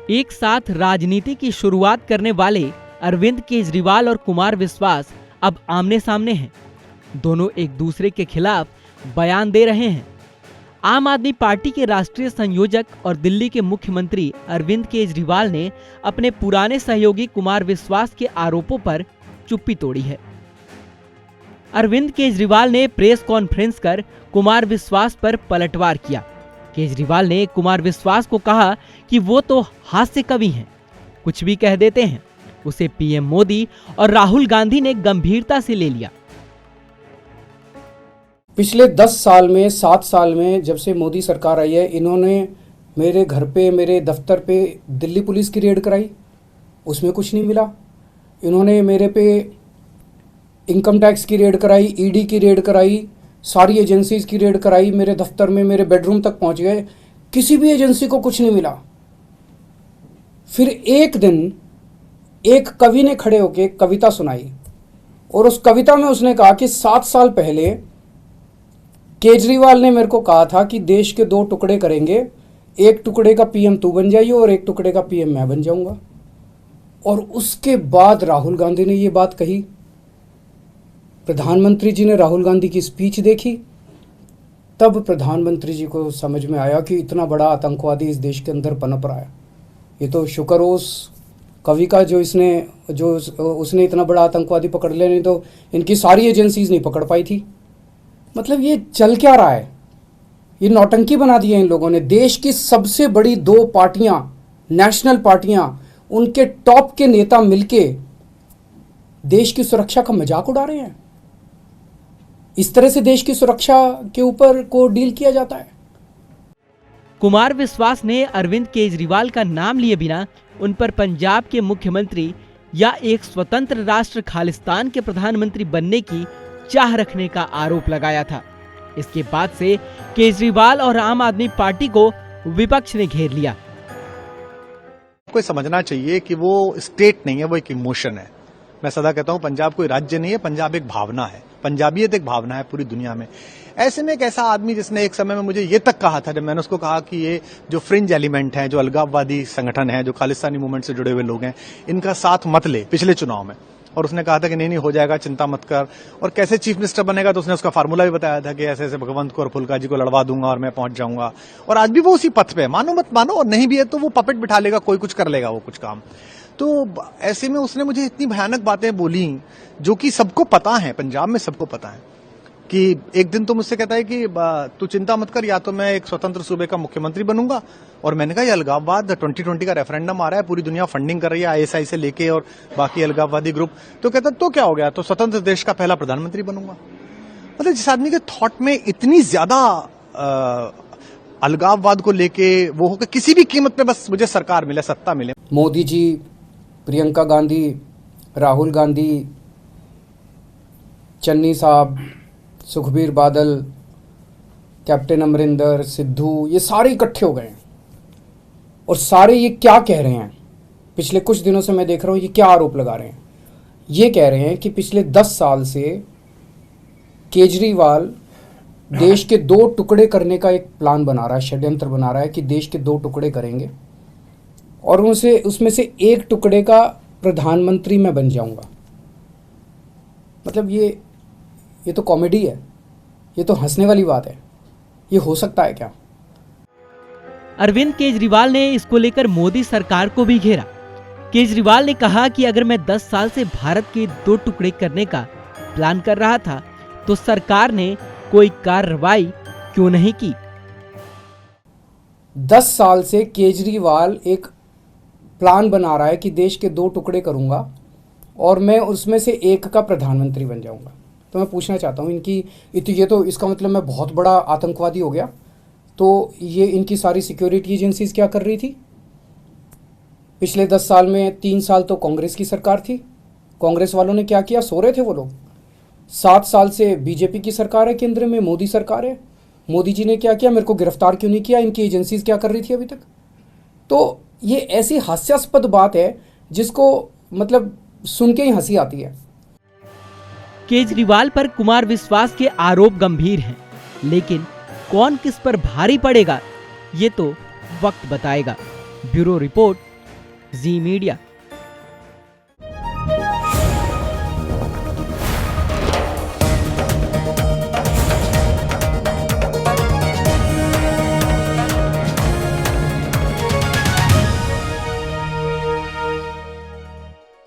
एक साथ राजनीति की शुरुआत करने वाले अरविंद केजरीवाल और कुमार विश्वास अब आमने सामने हैं। दोनों एक दूसरे के खिलाफ बयान दे रहे हैं। आम आदमी पार्टी के राष्ट्रीय संयोजक और दिल्ली के मुख्यमंत्री अरविंद केजरीवाल ने अपने पुराने सहयोगी कुमार विश्वास के आरोपों पर चुप्पी तोड़ी है। अरविंद केजरीवाल ने प्रेस कॉन्फ्रेंस कर कुमार विश्वास पर पलटवार किया। केजरीवाल ने कुमार विश्वास को कहा कि वो तो हास्य कवि हैं, कुछ भी कह देते हैं। उसे पीएम मोदी और राहुल गांधी ने गंभीरता से ले लिया। पिछले 10 साल में 7 साल में जब से मोदी सरकार आई है, इन्होंने मेरे घर पे, मेरे दफ्तर पे दिल्ली पुलिस की रेड कराई, उसमें कुछ नहीं मिला। इन्होंने मेरे पे इनकम टैक्स की रेड कराई, ईडी की रेड कराई, सारी एजेंसीज की रेड कराई, मेरे दफ्तर में, मेरे बेडरूम तक पहुंच गए, किसी भी एजेंसी को कुछ नहीं मिला। फिर एक दिन एक कवि ने खड़े होकर एक कविता सुनाई और उस कविता में उसने कहा कि 7 साल पहले केजरीवाल ने मेरे को कहा था कि देश के 2 टुकड़े करेंगे, एक टुकड़े का पीएम तू बन जाइए और एक टुकड़े का पीएम मैं बन जाऊंगा। और उसके बाद राहुल गांधी ने ये बात कही, प्रधानमंत्री जी ने राहुल गांधी की स्पीच देखी, तब प्रधानमंत्री जी को समझ में आया कि इतना बड़ा आतंकवादी इस देश के अंदर पनप रहा है। ये तो शुक्र हो उस कवि का जो उसने इतना बड़ा आतंकवादी पकड़ लिया, नहीं तो इनकी सारी एजेंसीज नहीं पकड़ पाई थी। मतलब ये चल क्या रहा है? ये नौटंकी बना दी है इन लोगों ने। देश की सबसे बड़ी 2 पार्टियां, नेशनल पार्टियां, उनके टॉप के नेता मिलके देश की सुरक्षा का मजाक उड़ा रहे हैं। इस तरह से देश की सुरक्षा के ऊपर को डील किया जाता है। कुमार विश्वास ने अरविंद केजरीवाल का नाम लिए बिना उन पर पंजाब के मुख्यमंत्री या एक स्वतंत्र राष्ट्र खालिस्तान के प्रधानमंत्री बनने की चाह रखने का आरोप लगाया था। इसके बाद से केजरीवाल और आम आदमी पार्टी को विपक्ष ने घेर लिया। कोई समझना चाहिए कि वो स्टेट नहीं है, वो एक इमोशन है। मैं सदा कहता हूं पंजाब कोई राज्य नहीं है, पंजाब एक भावना है। पंजाबियत एक भावना है पूरी दुनिया में। ऐसे में एक ऐसा आदमी जिसने एक समय में मुझे ये तक कहा था, जब मैंने उसको कहा कि ये जो फ्रिंज एलिमेंट है, जो अलगाववादी संगठन है, जो खालिस्तानी मूवमेंट से जुड़े हुए लोग हैं, इनका साथ मत ले पिछले चुनाव में। और उसने कहा था कि नहीं हो जाएगा, चिंता मत कर। और कैसे चीफ मिनिस्टर बनेगा तो उसने उसका फार्मूला भी बताया था कि ऐसे ऐसे भगवंत को और फुल्का जी को लड़वा दूंगा और मैं पहुंच जाऊंगा। और आज भी वो उसी पथ पे है, मानो मत मानो, और नहीं भी है तो वो पपेट बिठा लेगा, कोई कुछ कर लेगा वो कुछ काम। तो ऐसे में उसने मुझे इतनी भयानक बातें बोली जो कि सबको पता है, पंजाब में सबको पता है। कि एक दिन तो मुझसे कहता है कि तू चिंता मत कर, या तो मैं एक स्वतंत्र सूबे का मुख्यमंत्री बनूंगा। और मैंने कहा ये अलगाववाद 2020 का रेफरेंडम आ रहा है, पूरी दुनिया फंडिंग कर रही है आईएसआई से लेके और बाकी अलगाववादी ग्रुप। तो कहता तो क्या हो गया, तो स्वतंत्र देश का पहला प्रधानमंत्री बनूंगा। मतलब जिस आदमी के थॉट में इतनी ज्यादा अलगाववाद को लेके वो हो कि किसी भी कीमत पे बस मुझे सरकार मिले, सत्ता मिले। मोदी जी, प्रियंका गांधी, राहुल गांधी, चन्नी साहब, सुखबीर बादल, कैप्टन अमरिंदर, सिद्धू, ये सारे इकट्ठे हो गए हैं। और सारे ये क्या कह रहे हैं, पिछले कुछ दिनों से मैं देख रहा हूँ ये क्या आरोप लगा रहे हैं। ये कह रहे हैं कि पिछले 10 साल से केजरीवाल देश के 2 टुकड़े करने का एक प्लान बना रहा है, षड्यंत्र बना रहा है कि देश के 2 टुकड़े करेंगे और उसमें से एक टुकड़े का प्रधानमंत्री मैं बन जाऊंगा। मतलब ये तो कॉमेडी है, ये तो हंसने वाली बात है। ये हो सकता है क्या? अरविंद केजरीवाल ने इसको लेकर मोदी सरकार को भी घेरा। केजरीवाल ने कहा कि अगर मैं 10 साल से भारत के 2 टुकड़े करने का प्लान कर रहा था तो सरकार ने कोई कार्रवाई क्यों नहीं की। 10 साल से केजरीवाल एक प्लान बना रहा है कि देश के 2 टुकड़े करूंगा और मैं उसमें से एक का प्रधानमंत्री बन जाऊंगा। तो मैं पूछना चाहता हूँ ये तो इसका मतलब मैं बहुत बड़ा आतंकवादी हो गया। तो ये इनकी सारी सिक्योरिटी एजेंसीज क्या कर रही थी? पिछले 10 साल में 3 साल तो कांग्रेस की सरकार थी, कांग्रेस वालों ने क्या किया? सो रहे थे वो लोग। 7 साल से बीजेपी की सरकार है, केंद्र में मोदी सरकार है, मोदी जी ने क्या किया? मेरे को गिरफ्तार क्यों नहीं किया? इनकी एजेंसीज क्या कर रही थी अभी तक? तो ये ऐसी हास्यास्पद बात है जिसको मतलब सुन के ही हंसी आती है। केजरीवाल पर कुमार विश्वास के आरोप गंभीर हैं, लेकिन कौन किस पर भारी पड़ेगा ये तो वक्त बताएगा। ब्यूरो रिपोर्ट, जी मीडिया।